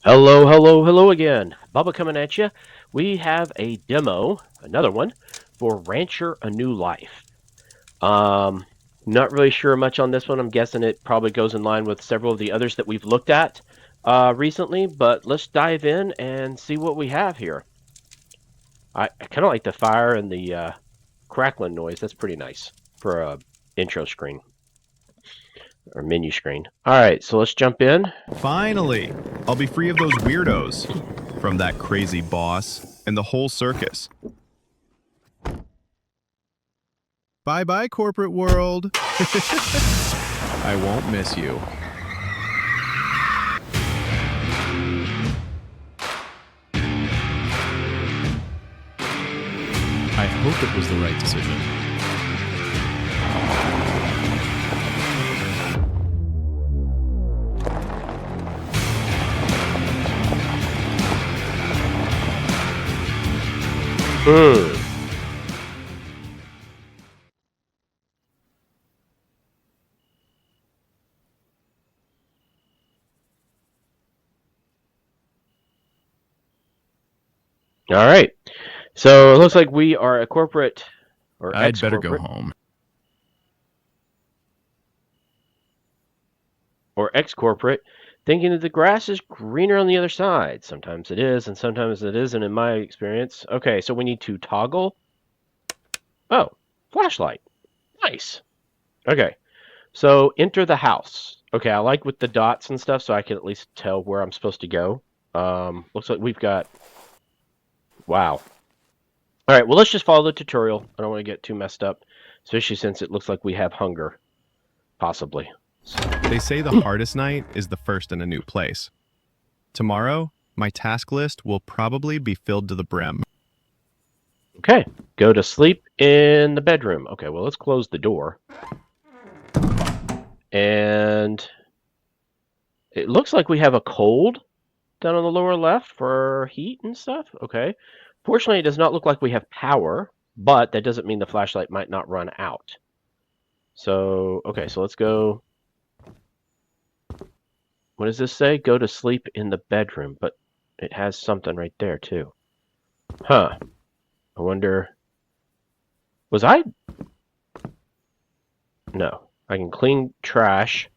Hello, hello, hello again. Bubba coming at you. We have a demo, another one, for Rancher A New Life. Um, Not really sure much on this one. I'm guessing it probably goes in line with several of the others that we've looked at recently, but let's dive in and see what we have here. I kind of like the fire and the crackling noise. That's pretty nice for a intro screen or menu screen. All right, so let's jump in. Finally, I'll be free of those weirdos from that crazy boss and the whole circus. Bye bye, corporate world. I won't miss you. I hope it was the right decision. Hmm. All right. So it looks like we are a corporate or I'd better go ex-corporate home. or ex-corporate thinking that the grass is greener on the other side. Sometimes it is, and sometimes it isn't in my experience. Okay, so we need to toggle. Oh, flashlight. Nice. Okay, so enter the house. Okay, I like with the dots and stuff so I can at least tell where I'm supposed to go. Looks like we've got... Wow. All right, well, let's just follow the tutorial. I don't want to get too messed up, especially since it looks like we have hunger, possibly. They say the hardest night is the first in a new place. Tomorrow, my task list will probably be filled to the brim. Okay, go to sleep in the bedroom. Okay, well, let's close the door. And it looks like we have a cold down on the lower left for heat and stuff. Okay. Fortunately, it does not look like we have power, but that doesn't mean the flashlight might not run out. So, okay, so let's go. What does this say? Go to sleep in the bedroom, but it has something right there too. Huh. I wonder. Was I? No. I can clean trash.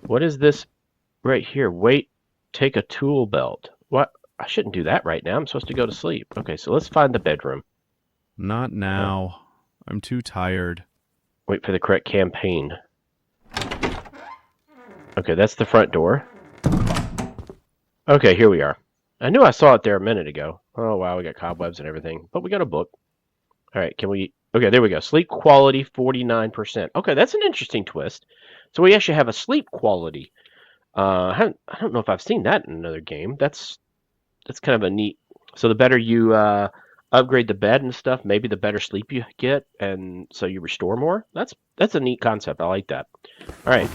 What is this right here? Wait, take a tool belt. What? I shouldn't do that right now. I'm supposed to go to sleep. Okay, so let's find the bedroom. Not now. I'm too tired. Wait for the correct campaign. Okay, that's the front door. Okay, here we are. I knew I saw it there a minute ago. Oh, wow, we got cobwebs and everything. But we got a book. All right, can we... Okay, there we go. Sleep quality, 49%. Okay, that's an interesting twist. So we actually have a sleep quality. I don't know if I've seen that in another game. That's kind of a neat... So the better you upgrade the bed and stuff, maybe the better sleep you get, and so you restore more. That's a neat concept. I like that. All right,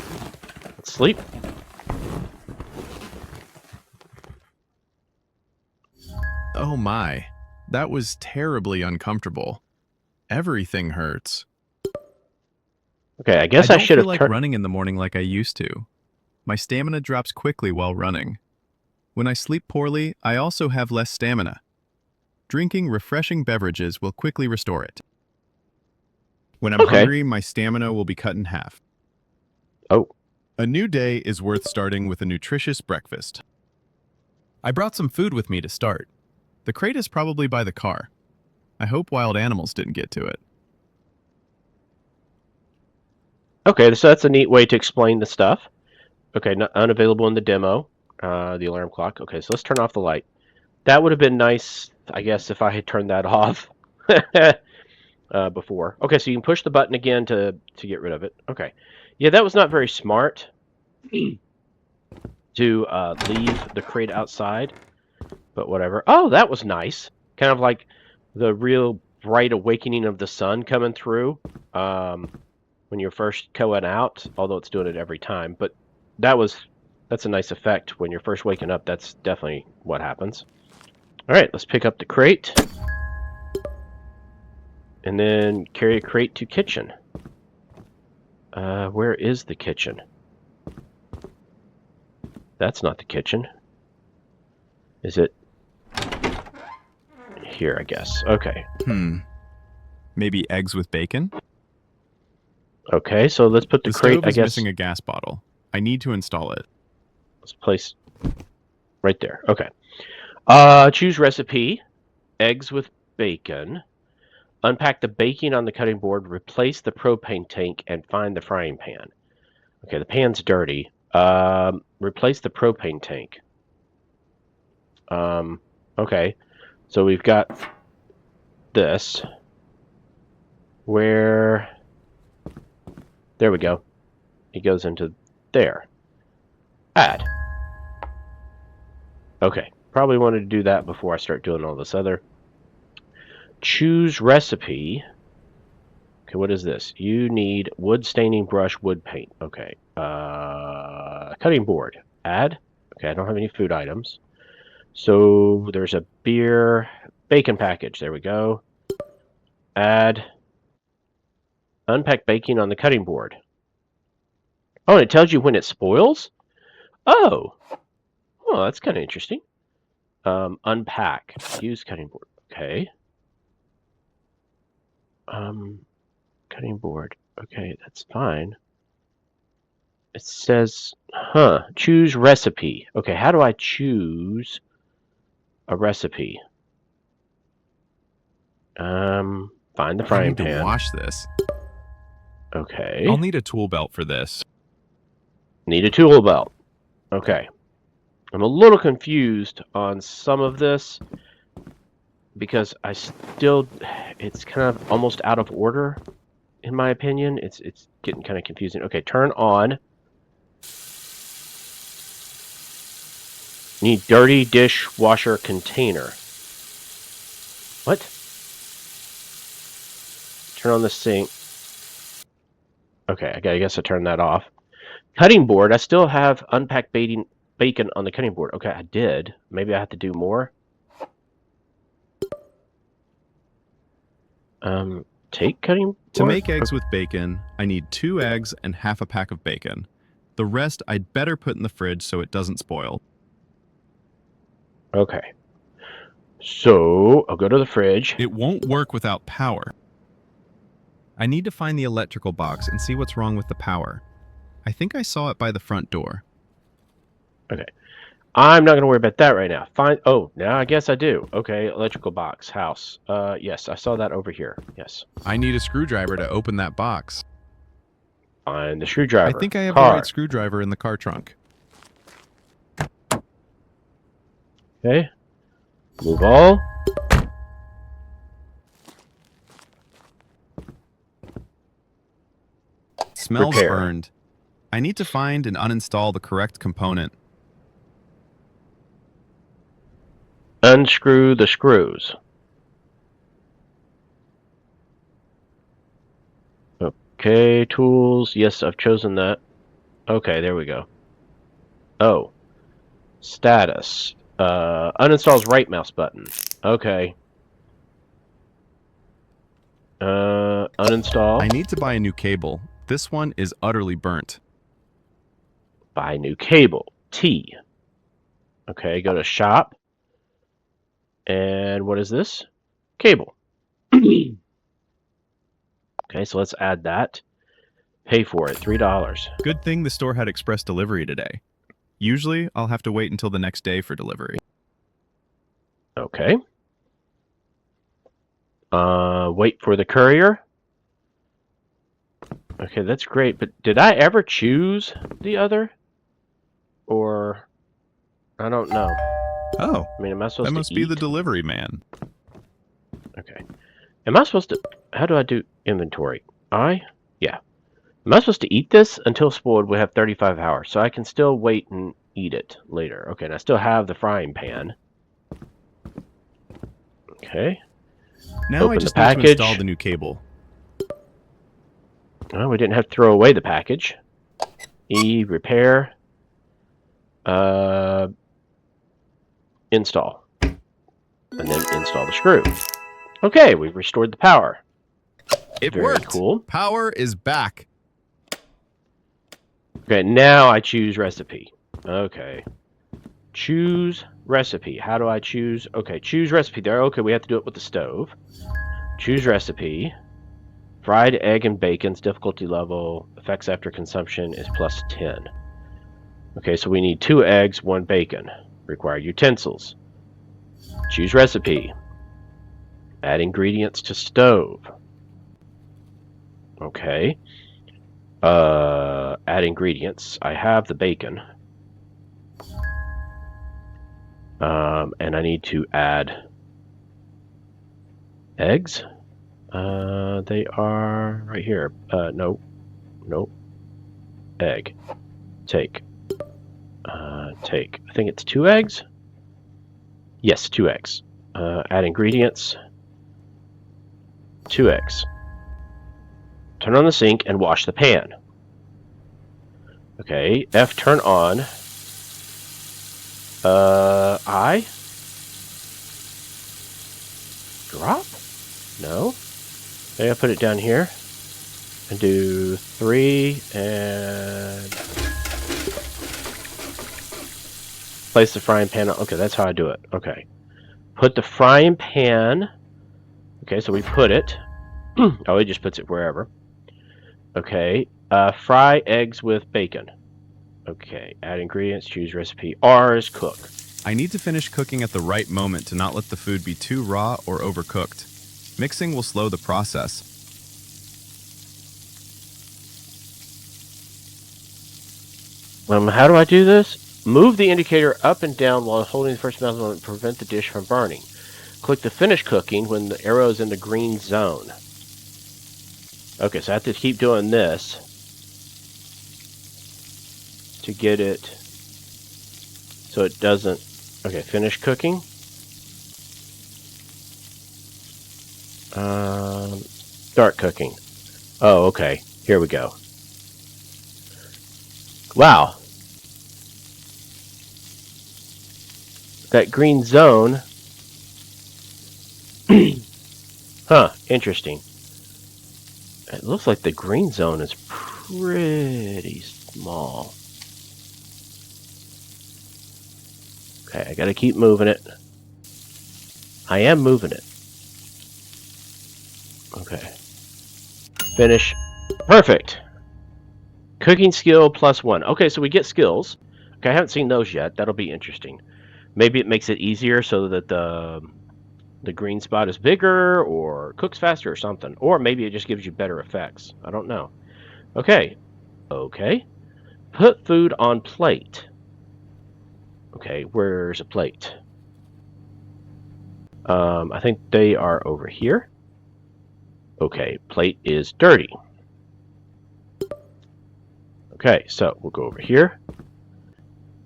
let's sleep. Oh my, that was terribly uncomfortable. Everything hurts. Okay, I I guess I don't should feel have like turned... running in the morning like I used to. My stamina drops quickly while running. When I sleep poorly, I also have less stamina. Drinking refreshing beverages will quickly restore it. When I'm Okay. hungry, my stamina will be cut in half. Oh, A new day is worth starting with a nutritious breakfast. I brought some food with me to start. The crate is probably by the car. I hope wild animals didn't get to it. okay, so that's a neat way to explain the stuff. Okay, not unavailable in the demo. The alarm clock. Okay, so let's turn off the light. That would have been nice, I guess, if I had turned that off before. Okay, so you can push the button again to get rid of it. Okay, yeah, that was not very smart to leave the crate outside, but whatever. Oh, that was nice. Kind of like the real bright awakening of the sun coming through when you're first going out. Although it's doing it every time, but that's a nice effect when you're first waking up. That's definitely what happens. All right, let's pick up the crate and then carry a crate to kitchen. Where is the kitchen? That's not the kitchen. Is it? Here, I guess. Okay. Maybe eggs with bacon? Okay, so let's put the crate, stove I is guess. missing a gas bottle. I need to install it. Let's place right there. Okay. Choose recipe. Eggs with bacon. Unpack the baking on the cutting board. Replace the propane tank and find the frying pan. Okay, the pan's dirty. Replace the propane tank. Okay. So we've got this. Where... There we go. It goes into there. Add. Okay. Probably wanted to do that before I start doing all this other. Choose recipe. Okay, what is this? You need wood staining brush, wood paint. Okay. Cutting board. Add. Okay, I don't have any food items. So there's a beer bacon package. There we go. Add. Unpack baking on the cutting board. Oh, and it tells you when it spoils? Oh. Oh, that's kind of interesting. Unpack. Use cutting board. Okay. Cutting board. Okay, that's fine. It says, choose recipe. Okay, how do I choose a recipe? Find the I frying need to pan. wash this. Okay. I'll need a tool belt for this. Need a tool belt. Okay. I'm a little confused on some of this because it's kind of almost out of order in my opinion. It's getting kind of confusing. Okay, turn on. Need dirty dishwasher container. What? Turn on the sink. Okay, I guess I turned that off. Cutting board. I still have unpacked bacon on the cutting board. Okay, I did. Maybe I have to do more. Take cutting board? To make eggs with bacon, I need 2 eggs and half a pack of bacon. The rest I'd better put in the fridge so it doesn't spoil. Okay. So, I'll go to the fridge. It won't work without power. I need to find the electrical box and see what's wrong with the power. I think I saw it by the front door. Okay. I'm not going to worry about that right now. Fine. Oh, now I guess I do. Okay, electrical box, house. Yes, I saw that over here. Yes. I need a screwdriver to open that box. Find the screwdriver. I think I have car. the right screwdriver in the car trunk. Okay. Move all. Smells Repair. burned. I need to find and uninstall the correct component. Unscrew the screws. Okay, tools. Yes, I've chosen that. Okay, there we go. Oh. Status. Uninstalls right mouse button. Okay. Uninstall. I need to buy a new cable. This one is utterly burnt. Buy new cable. T. Okay, go to shop. And what is this? Cable. Okay, so let's add that. Pay for it, $3. Good thing the store had express delivery today. Usually, I'll have to wait until the next day for delivery. Okay. Wait for the courier. Okay, that's great, but did I ever choose the other? Or, I don't know. Oh, I mean, am I supposed that to must be the eat? delivery man. Okay. Am I supposed to... How do I do inventory? Yeah. Am I supposed to eat this? Until spoiled, we have 35 hours. So I can still wait and eat it later. Okay, and I still have the frying pan. Okay. Now Open I just the need to package. install the new cable. Well, we didn't have to throw away the package. E, repair. Install. And then install the screw. Okay, we've restored the power. It Very worked. cool. Power is back. Okay, now I choose recipe. Okay. Choose recipe. How do I choose? Okay, choose recipe there. Okay, we have to do it with the stove. Choose recipe. Fried egg and bacon's difficulty level, effects after consumption is +10. Okay, so we need 2 eggs, 1 bacon. Required utensils. Choose recipe. Add ingredients to stove. Okay. Add ingredients. I have the bacon. And I need to add eggs. They are right here. No. Nope. Egg. Take. Take. I think it's 2 eggs? Yes, 2 eggs. Add ingredients. 2 eggs. Turn on the sink and wash the pan. Okay, F turn on. I? Drop? No. Maybe I'll put it down here. And do 3 and... place the frying pan on. Okay, that's how I do it. Okay. Put the frying pan... Okay, so we put it... oh, it just puts it wherever. Okay. Fry eggs with bacon. Okay. Add ingredients. Choose recipe. R is cook. I need to finish cooking at the right moment to not let the food be too raw or overcooked. Mixing will slow the process. How do I do this? Move the indicator up and down while holding the first mouse button to prevent the dish from burning. Click the finish cooking when the arrow is in the green zone. Okay, so I have to keep doing this to get it so it doesn't... Okay, finish cooking. Start cooking. Oh, okay. Here we go. Wow. That green zone. Huh, interesting. It looks like the green zone is pretty small. Okay, I gotta keep moving it. I am moving it. Okay. Finish. Perfect. Cooking skill +1. Okay, so we get skills. Okay, I haven't seen those yet. That'll be interesting. Maybe it makes it easier so that the green spot is bigger or cooks faster or something. Or maybe it just gives you better effects. I don't know. Okay. Okay. Put food on plate. Okay, where's a plate? I think they are over here. Okay, plate is dirty. Okay, so we'll go over here.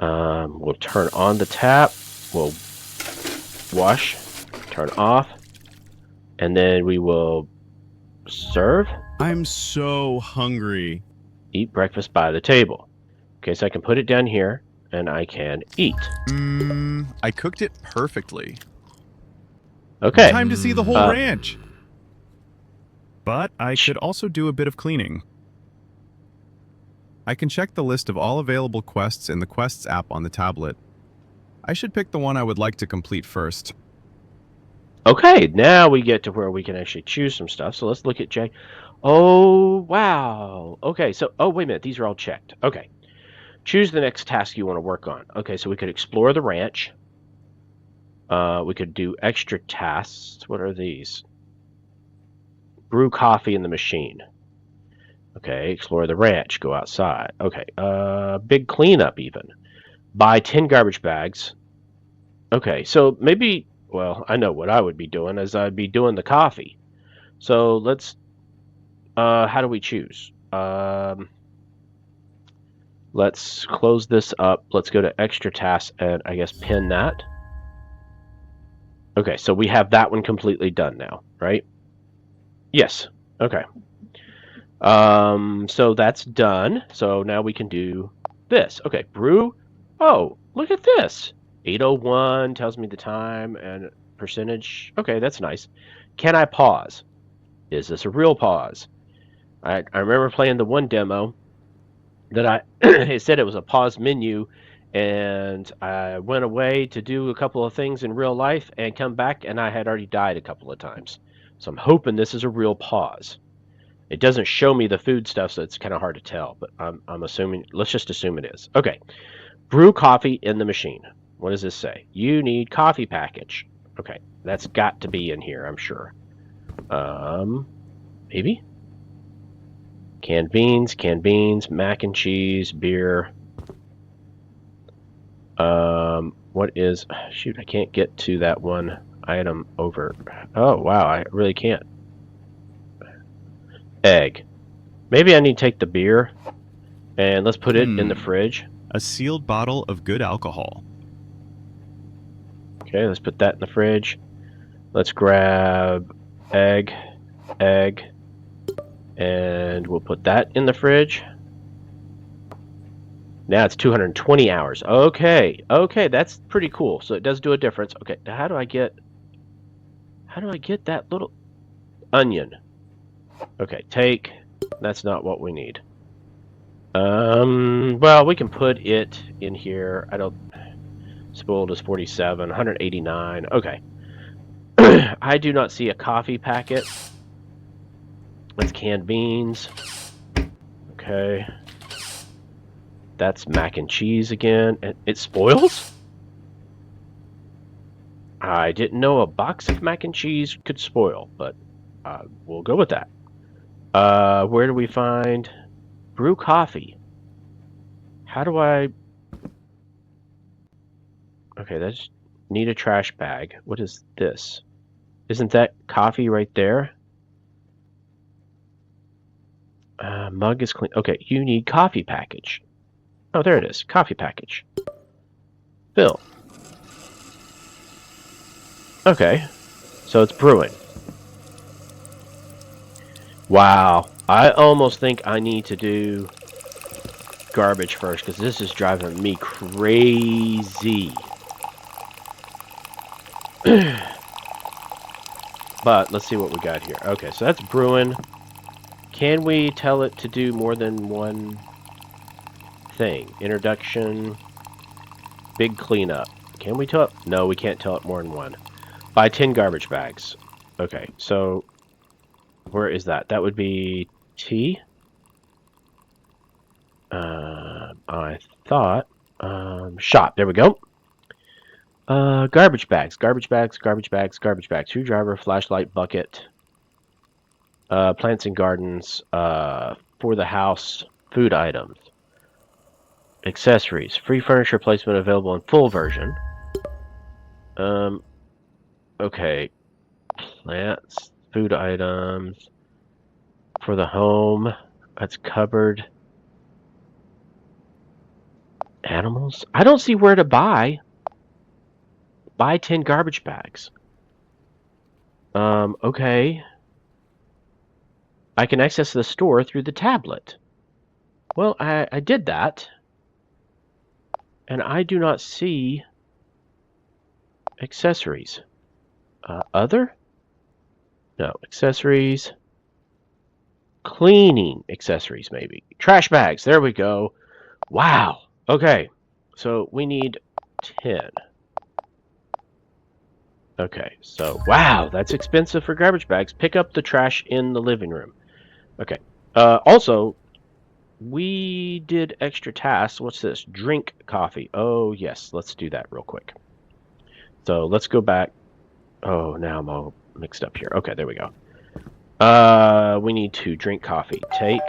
We'll turn on the tap. We'll wash, turn off, and then we will serve. I'm so hungry. Eat breakfast by the table. Okay, so I can put it down here, and I can eat. I cooked it perfectly. Okay. Time to see the whole ranch. But I should also do a bit of cleaning. I can check the list of all available quests in the Quests app on the tablet. I should pick the one I would like to complete first. Okay, now we get to where we can actually choose some stuff. So let's look at J. Oh, wow. Okay, so, oh, wait a minute. These are all checked. Okay. Choose the next task you want to work on. Okay, so we could explore the ranch. We could do extra tasks. What are these? Brew coffee in the machine. Okay, explore the ranch. Go outside. Okay, big cleanup even. Buy 10 garbage bags. Okay, so maybe, well, I know what I would be doing is I'd be doing the coffee. So let's, how do we choose? Let's close this up. Let's go to extra tasks and I guess pin that. Okay, so we have that one completely done now, right? Yes. Okay. So that's done. So now we can do this. Okay, brew. Oh, look at this. 8:01 tells me the time and percentage. Okay, that's nice. Can I pause? Is this a real pause? I remember playing the one demo that it said it was a pause menu, and I went away to do a couple of things in real life and come back and I had already died a couple of times. So I'm hoping this is a real pause. It doesn't show me the food stuff, so it's kind of hard to tell, but I'm assuming, let's just assume it is. Okay. Brew coffee in the machine. What does this say? You need coffee package. Okay, that's got to be in here, I'm sure. Maybe? Canned beans, mac and cheese, beer. What is... Shoot, I can't get to that one item over... Oh, wow, I really can't. Egg. Maybe I need to take the beer, and let's put it in the fridge. A sealed bottle of good alcohol. Okay, let's put that in the fridge. Let's grab egg, and we'll put that in the fridge. Now it's 220 hours. Okay, that's pretty cool. So it does do a difference. Okay, now how do I get that little onion? Okay, take. That's not what we need. Well, we can put it in here. I don't. Spoiled is 47, 189. Okay. I do not see a coffee packet. That's canned beans. Okay. That's mac and cheese again. And it spoils? I didn't know a box of mac and cheese could spoil, but we'll go with that. Where do we find brew coffee? How do I... Okay, that's need a trash bag. What is this? Isn't that coffee right there? Mug is clean. Okay, you need coffee package. Oh, there it is. Coffee package. Fill. Okay, so it's brewing. Wow, I almost think I need to do garbage first because this is driving me crazy. But let's see what we got here. Okay, so that's brewing. Can we tell it to do more than one thing? Introduction, big cleanup. Can we tell it? No, we can't tell it more than one. Buy 10 garbage bags. Okay, so where is that? That would be T. I thought shop. There we go. Garbage bags. Screwdriver, flashlight, bucket. Plants and gardens. For the house. Food items. Accessories. Free furniture placement available in full version. Okay. Plants. Food items. For the home. That's cupboard. Animals? I don't see where to buy. Buy 10 garbage bags. Okay. I can access the store through the tablet. Well, I did that. And I do not see accessories. Other? No, accessories. Cleaning accessories, maybe. Trash bags, there we go. Wow. Okay, so we need 10. Okay, so, wow, that's expensive for garbage bags. Pick up the trash in the living room. Okay. Also, we did extra tasks. What's this? Drink coffee. Oh, yes. Let's do that real quick. So let's go back. Oh, now I'm all mixed up here. Okay, there we go. We need to drink coffee. Take.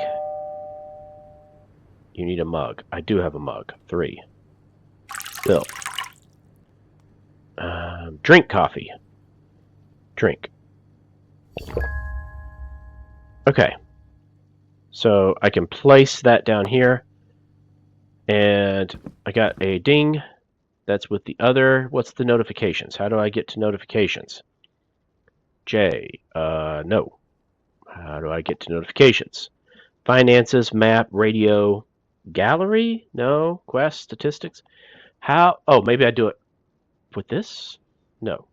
You need a mug. I do have a mug. 3. Fill. Drink coffee. Drink. Okay. So I can place that down here. And I got a ding. That's with the other. What's the notifications? How do I get to notifications? J. No. How do I get to notifications? Finances, map, radio, gallery? No. Quest, statistics. How? Oh, maybe I do it with this? No.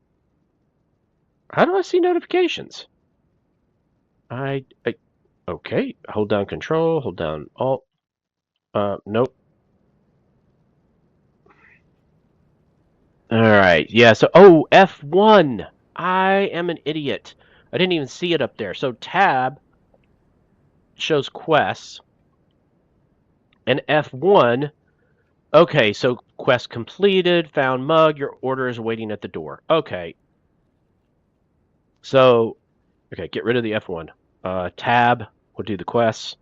How do I see notifications? Okay. Hold down Control. Hold down Alt. Nope. right. Yeah. So, oh, F1. I am an idiot. I didn't even see it up there. So tab shows quests, and F1. Okay, so quest completed, found mug, your order is waiting at the door. Okay. So, okay, get rid of the F1. Tab will do the quests,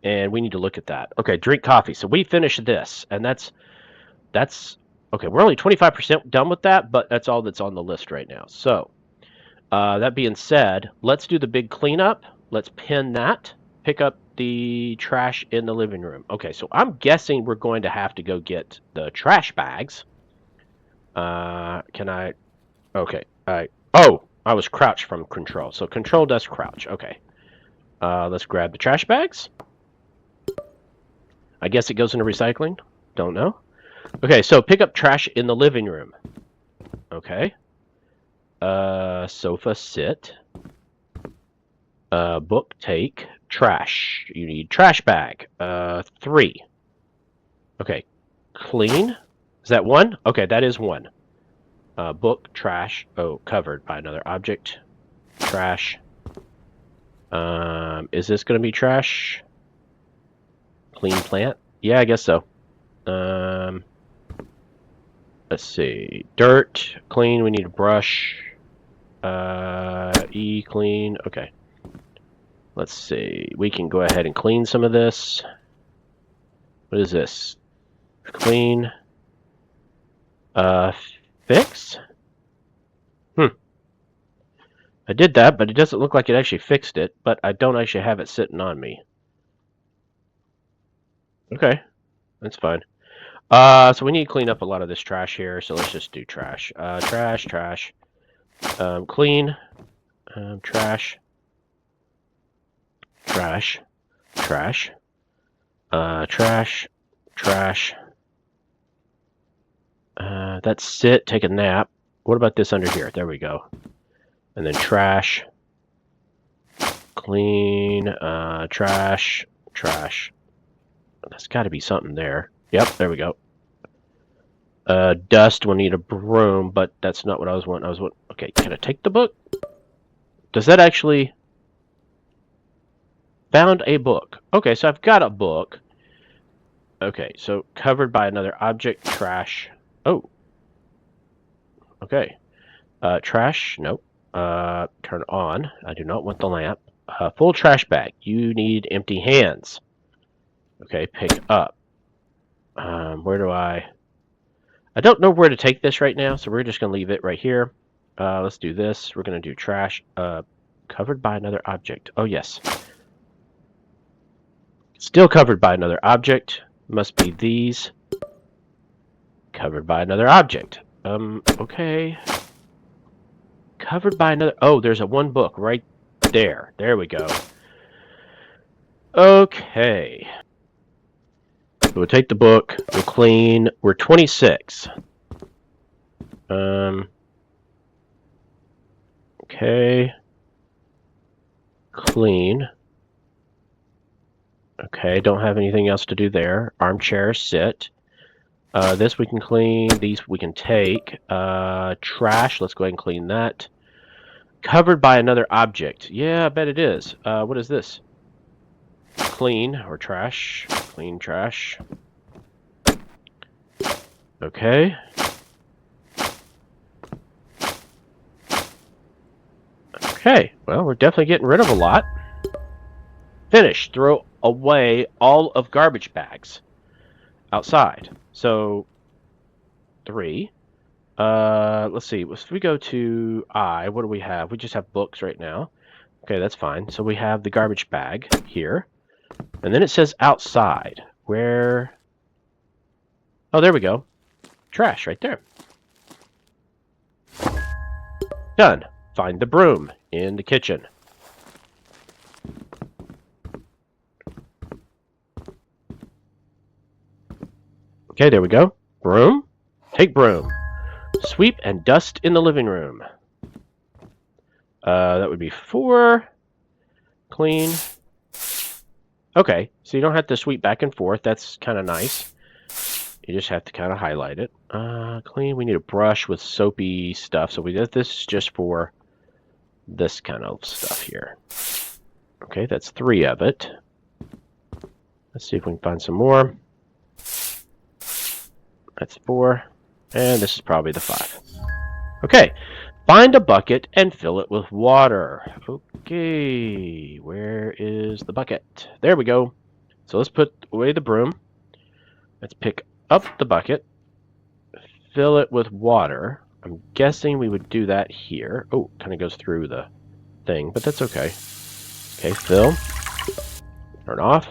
and we need to look at that. Okay, drink coffee. So we finished this, and that's okay. We're only 25% done with that, but that's all that's on the list right now. So, that being said, let's do the big cleanup. Let's pin that. Pick up the trash in the living room. Okay, so I'm guessing we're going to have to go get the trash bags. Can I? Okay. Oh, I was crouched from control. So control does crouch. Okay. Let's grab the trash bags. I guess it goes into recycling. Don't know. Okay, so pick up trash in the living room. Okay. Sofa sit. Book take. Trash. You need trash bag. 3. Okay. Clean. Is that 1? Okay, that is 1. Book, trash. Oh, covered by another object. Trash. Is this going to be trash? Clean plant? Yeah, I guess so. Let's see. Dirt, clean. We need a brush. E, clean. Okay. Let's see. We can go ahead and clean some of this. What is this? Clean. Fix? I did that, but it doesn't look like it actually fixed it, but I don't actually have it sitting on me. Okay. That's fine. So we need to clean up a lot of this trash here, so let's just do trash. Trash. Clean. Trash. Trash. Trash. Trash. That's sit, take a nap. What about this under here? There we go. And then trash. Clean. Trash. There's got to be something there. Yep, there we go. Dust will need a broom, but that's not what I was wanting. Okay, can I take the book? Does that actually... Found a book. Okay, so I've got a book. Okay, so covered by another object. Trash. Oh. Okay. Trash. Nope. Turn on. I do not want the lamp. Full trash bag. You need empty hands. Okay, pick up. Where do I don't know where to take this right now, so we're just going to leave it right here. Let's do this. We're going to do trash. Covered by another object. Oh, yes. Still covered by another object. Must be these. Covered by another object. Okay. Covered by another... Oh, there's a 1 book right there. There we go. Okay. We'll take the book. We'll clean. We're 26. Okay. Clean. Okay, don't have anything else to do there. Armchair, sit. This we can clean. These we can take. Trash, let's go ahead and clean that. Covered by another object. Yeah, I bet it is. What is this? Clean, or trash. Clean trash. Okay. Okay, well, we're definitely getting rid of a lot. Finish. Throw away all of garbage bags outside. So 3. Let's see. If we go to I, what do we have? We just have books right now. Okay, that's fine. So we have the garbage bag here. And then it says outside. Where? Oh, there we go. Trash right there. Done. Find the broom in the kitchen. Okay, there we go. Broom. Take broom. Sweep and dust in the living room. That would be 4. Clean. Okay, so you don't have to sweep back and forth. That's kind of nice. You just have to kind of highlight it. Clean. We need a brush with soapy stuff. So we did this just for this kind of stuff here. Okay, that's 3 of it. Let's see if we can find some more. That's 4. And this is probably the 5. Okay, find a bucket and fill it with water. Okay, where is the bucket? There we go. So let's put away the broom. Let's pick up the bucket, fill it with water. I'm guessing we would do that here. Oh, kind of goes through the thing, but that's okay. Okay, fill. Turn off.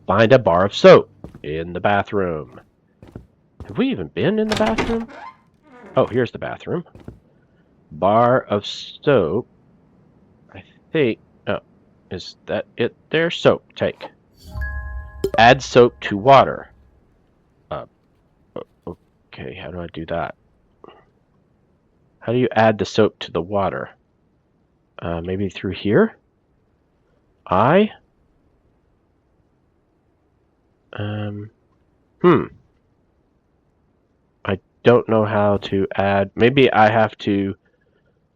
Find a bar of soap in the bathroom. Have we even been in the bathroom? Oh, here's the bathroom. Bar of soap. I think... Oh, is that it there? Soap, take. Add soap to water. Okay, how do I do that? How do you add the soap to the water? Maybe through here? I don't know how to add. Maybe I have to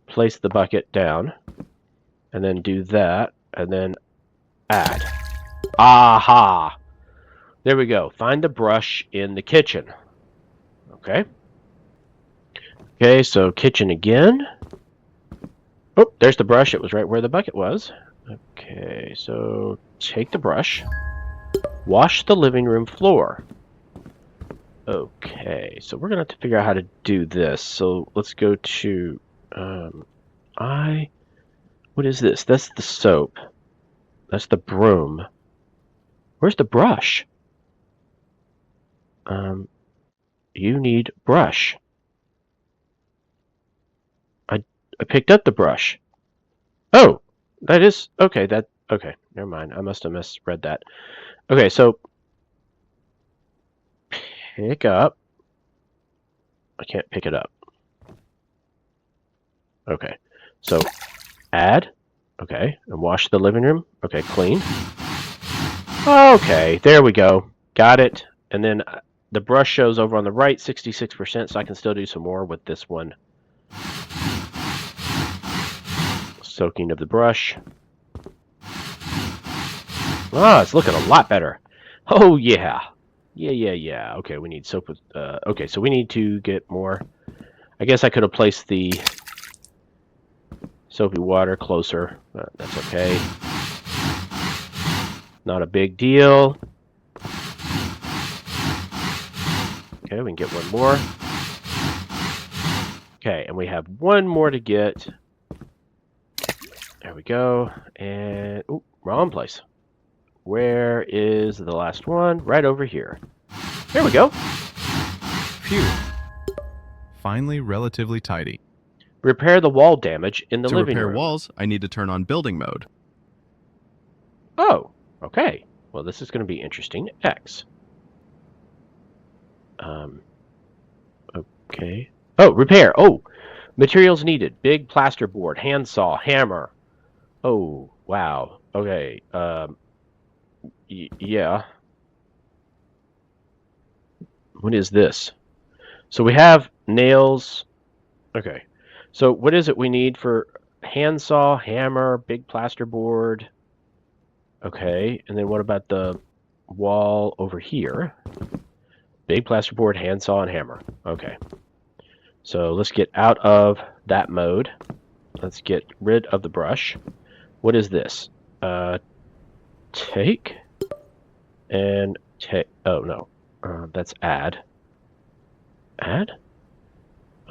place the bucket down and then do that and then add. Aha! There we go. Find the brush in the kitchen. Okay. Okay, so kitchen again. Oh, there's the brush. It was right where the bucket was. Okay, so take the brush. Wash the living room floor. Okay, so we're going to have to figure out how to do this. So let's go to... What is this? That's the soap. That's the broom. Where's the brush? You need brush. I picked up the brush. Oh, that is... Okay, okay, never mind. I must have misread that. Okay, so... Pick up. I can't pick it up. Okay, so add. Okay, and wash the living room. Okay, clean. Okay, there we go. Got it. And then the brush shows over on the right, 66%, so I can still do some more with this one. Soaking of the brush. Ah, it's looking a lot better. Oh, yeah. Yeah. Okay, we need soap with... okay, so we need to get more... I guess I could have placed the soapy water closer. That's okay. Not a big deal. Okay, we can get one more. Okay, and we have one more to get. There we go. And... Ooh, wrong place. Where is the last one? Right over here. There we go. Phew. Finally, relatively tidy. Repair the wall damage in the To living repair room. walls, I need to turn on building mode. Oh, okay. Well, this is going to be interesting. X. Okay. Oh, repair. Oh, materials needed. Big plasterboard, handsaw, hammer. Oh, wow. Okay. Yeah. What is this? So we have nails. Okay. So what is it we need for handsaw, hammer, big plasterboard? Okay. And then what about the wall over here? Big plasterboard, handsaw, and hammer. Okay. So let's get out of that mode. Let's get rid of the brush. What is this? Take and take. Oh no, that's add. Add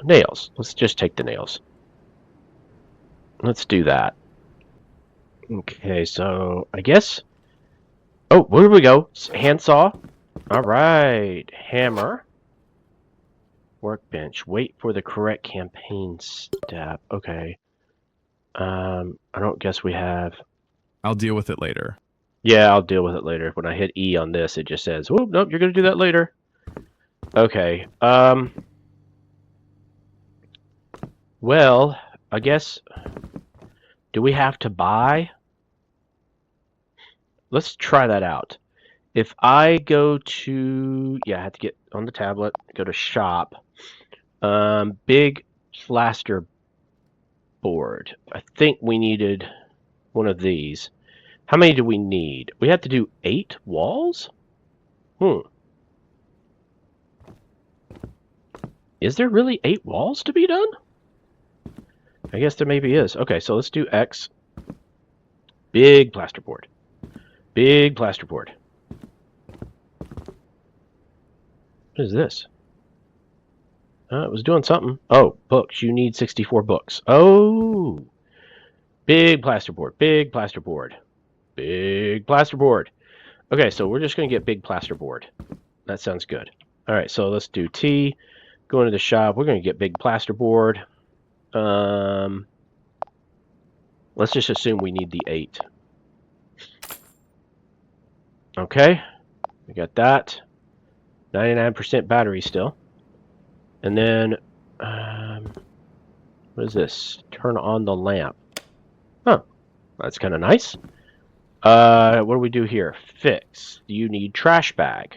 nails. Let's just take the nails. Let's do that. Okay, so I guess. Oh, where do we go? Handsaw. All right, hammer. Workbench. Wait for the correct campaign step. Okay. I don't guess we have. I'll deal with it later. Yeah, I'll deal with it later. When I hit E on this, it just says, "Oh, nope, you're gonna do that later." Okay. Well, I guess. Do we have to buy? Let's try that out. If I go to, yeah, I have to get on the tablet, go to shop. Big plaster board. I think we needed one of these. How many do we need? We have to do 8 walls? Is there really 8 walls to be done? I guess there maybe is. Okay, so let's do X. Big plasterboard. Big plasterboard. What is this? It was doing something. Oh, books. You need 64 books. Oh! Big plasterboard. Big plasterboard. Big plasterboard. Okay, so we're just going to get big plasterboard. That sounds good. All right, so let's do T. Go into the shop. We're going to get big plasterboard. Let's just assume we need the 8. Okay, we got that. 99% battery still. And then, what is this? Turn on the lamp. Huh, that's kind of nice. What do we do here? Fix. You need trash bag.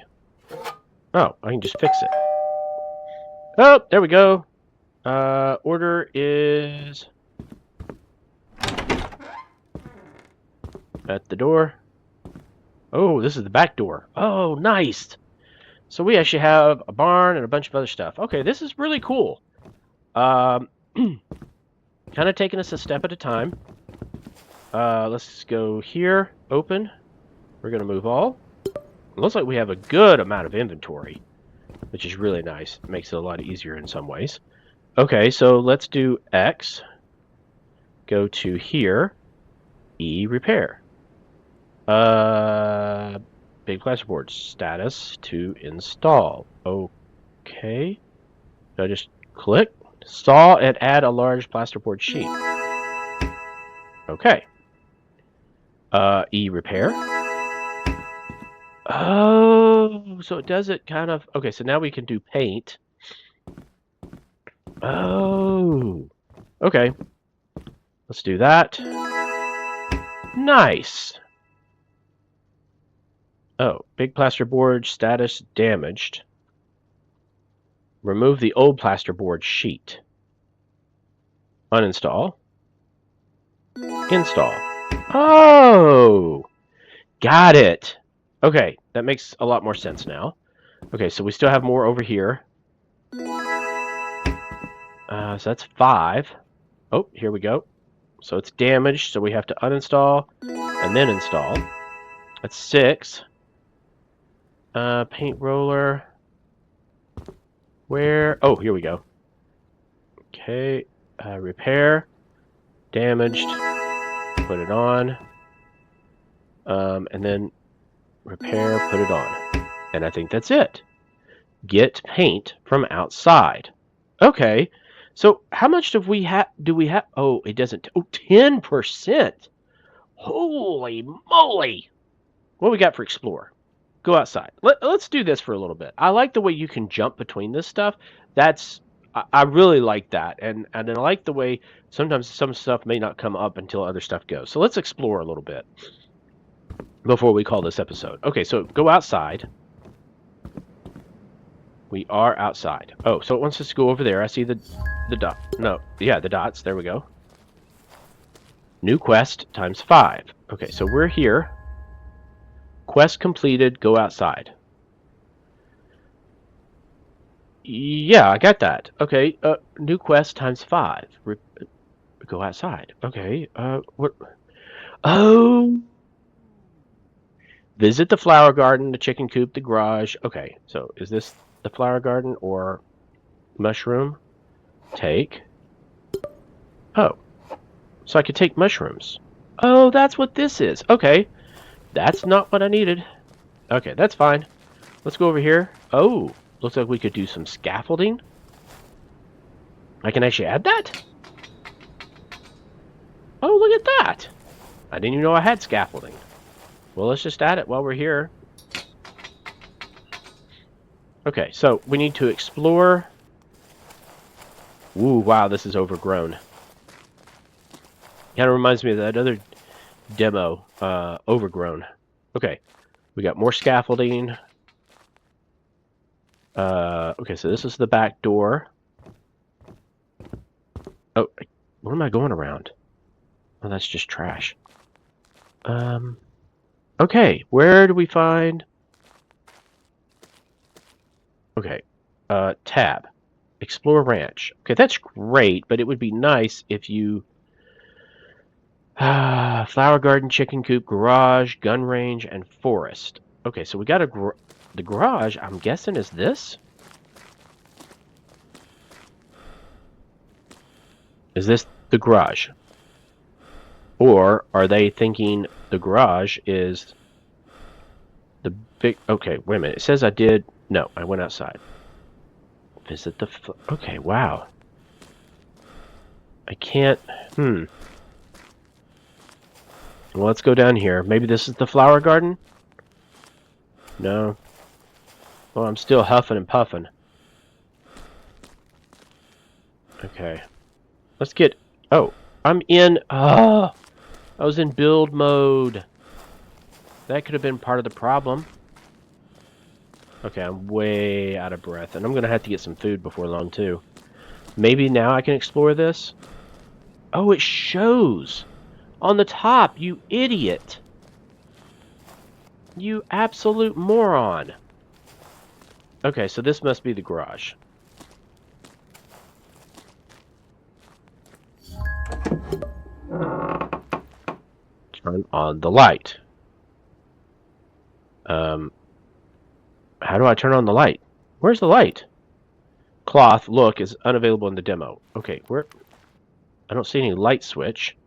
Oh, I can just fix it. Oh, there we go. Order is at the door. Oh, this is the back door. Oh, nice. So we actually have a barn and a bunch of other stuff. Okay, this is really cool. Kind of taking us a step at a time. Let's go here. Open. We're going to move all. It looks like we have a good amount of inventory, which is really nice. It makes it a lot easier in some ways. Okay, so let's do X. Go to here. E, repair. Big plasterboard. Status to install. Okay. Do I just click? Install and add a large plasterboard sheet. Okay. E, repair. Oh, so it does it kind of... Okay, so now we can do paint. Oh. Okay. Let's do that. Nice. Oh, big plasterboard status damaged. Remove the old plasterboard sheet. Uninstall. Install. Oh! Got it. Okay, that makes a lot more sense now. Okay, so we still have more over here. So that's 5. Oh, here we go. So it's damaged, so we have to uninstall and then install. That's 6. Paint roller. Where? Oh, here we go. Okay. Repair. Damaged. Put it on. And then repair, put it on. And I think that's it. Get paint from outside. Okay. So how much do we have? Oh, it doesn't. Oh, 10%. Holy moly. What we got for explore? Go outside. Let's do this for a little bit. I like the way you can jump between this stuff. I really like that. And I like the way sometimes some stuff may not come up until other stuff goes. So let's explore a little bbit before we call this episode. Okay, so go outside. We are outside. Oh, so it wants us to go over there. I see the dot. No, yeah, the dots. There we go. New quest times 5. Okay, so we're here. Quest completed. Go outside. Yeah, I got that. Okay, new quest times 5. Go outside. Okay, what? Oh! Visit the flower garden, the chicken coop, the garage. Okay, so is this the flower garden or mushroom? Take. Oh, so I could take mushrooms. Oh, that's what this is. Okay, that's not what I needed. Okay, that's fine. Let's go over here. Oh, looks like we could do some scaffolding. I can actually add that? Oh, look at that. I didn't even know I had scaffolding. Well, let's just add it while we're here. Okay, so we need to explore. Ooh, wow, this is overgrown. Kind of reminds me of that other demo, Overgrown. Okay, We got more scaffolding. Okay, so this is the back door. Oh, what am I going around? Oh, that's just trash. Okay, where do we find... Okay, tab. Explore ranch. Okay, that's great, but it would be nice if you... flower garden, chicken coop, garage, gun range, and forest. Okay, so we got the garage, I'm guessing, is this? Is this the garage? Or are they thinking the garage is the big... Okay, wait a minute. It says I did... No, I went outside. Visit the... Okay, wow. I can't... Well, let's go down here. Maybe this is the flower garden? No. Well, I'm still huffing and puffing. Okay. Let's get... Oh, I'm in... Oh, I was in build mode. That could have been part of the problem. Okay, I'm way out of breath. And I'm going to have to get some food before long, too. Maybe now I can explore this? Oh, it shows! On the top, you idiot! You absolute moron! Okay, so this must be the garage. Turn on the light. How do I turn on the light? Where's the light? Cloth, look, is unavailable in the demo. Okay, where... I don't see any light switch.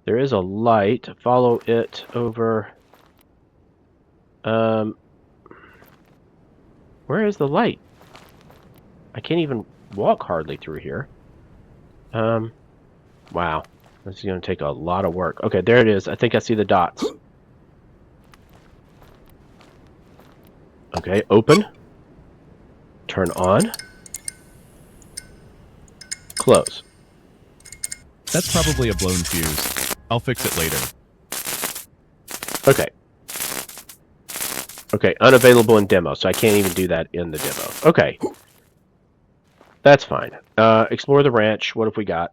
There is a light. Follow it over... Where is the light? I can't even walk hardly through here. Wow. This is going to take a lot of work. Okay, there it is. I think I see the dots. Okay, open. Turn on. Close. That's probably a blown fuse. I'll fix it later. Okay. Okay, unavailable in demo, so I can't even do that in the demo. Okay. That's fine. Explore the ranch. What have we got?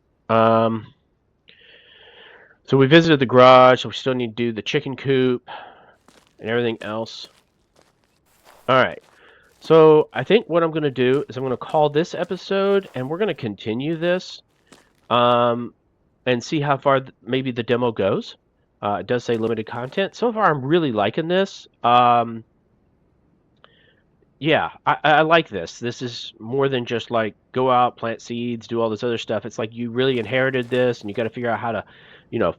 So we visited the garage, so we still need to do the chicken coop and everything else. Alright. So I think what I'm going to do is I'm going to call this episode, and we're going to continue this and see how far maybe the demo goes. It does say limited content. So far, I'm really liking this. Yeah, I like this. This is more than just like go out, plant seeds, do all this other stuff. It's like you really inherited this, and you got to figure out how to,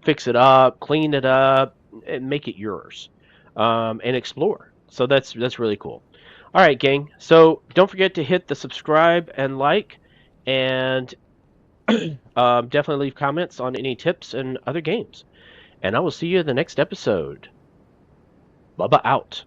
fix it up, clean it up, and make it yours, and explore. So that's really cool. All right, gang. So don't forget to hit the subscribe and like, and definitely leave comments on any tips and other games. And I will see you in the next episode. Bubba out.